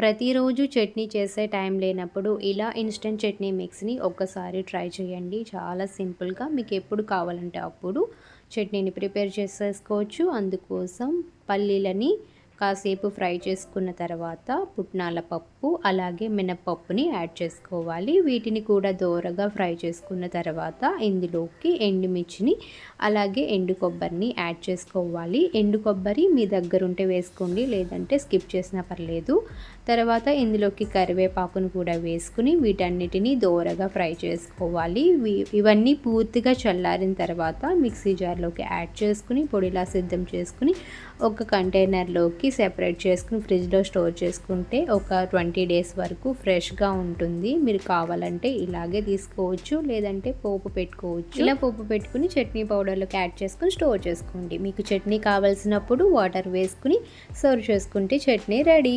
ప్రతిరోజు చట్నీ చేసే టైం లేనప్పుడు ఇలా ఇన్స్టెంట్ చట్నీ మిక్స్ని ఒక్కసారి ట్రై చేయండి. చాలా సింపుల్గా మీకు ఎప్పుడు కావాలంటే అప్పుడు చట్నీని ప్రిపేర్ చేసేసుకోవచ్చు. అందుకోసం పల్లీలని కాసేపు ఫ్రై చేసుకున్న తర్వాత పుట్నాల పప్పు అలాగే మినపప్పుని యాడ్ చేసుకోవాలి. వీటిని కూడా దోరగా ఫ్రై చేసుకున్న తర్వాత ఇందులోకి ఎండుమిర్చిని అలాగే ఎండు కొబ్బరిని యాడ్ చేసుకోవాలి. ఎండు కొబ్బరి మీ దగ్గర ఉంటే వేసుకోండి, లేదంటే స్కిప్ చేసినా పర్లేదు. తర్వాత ఇందులోకి కరివేపాకును కూడా వేసుకుని వీటన్నిటిని దోరగా ఫ్రై చేసుకోవాలి. ఇవన్నీ పూర్తిగా చల్లారిన తర్వాత మిక్సీ జార్లోకి యాడ్ చేసుకుని పొడిలా సిద్ధం చేసుకుని ఒక కంటైనర్లోకి సెపరేట్ చేసుకుని ఫ్రిడ్జ్లో స్టోర్ చేసుకుంటే ఒక 20 డేస్ వరకు ఫ్రెష్గా ఉంటుంది. మీరు కావాలంటే ఇలాగే తీసుకోవచ్చు, లేదంటే పోపు పెట్టుకోవచ్చు. ఇలా పోపు పెట్టుకుని చట్నీ పౌడర్లోకి యాడ్ చేసుకుని స్టోర్ చేసుకోండి. మీకు చట్నీ కావాల్సినప్పుడు వాటర్ వేసుకుని సర్వ్ చేసుకుంటే చట్నీ రెడీ.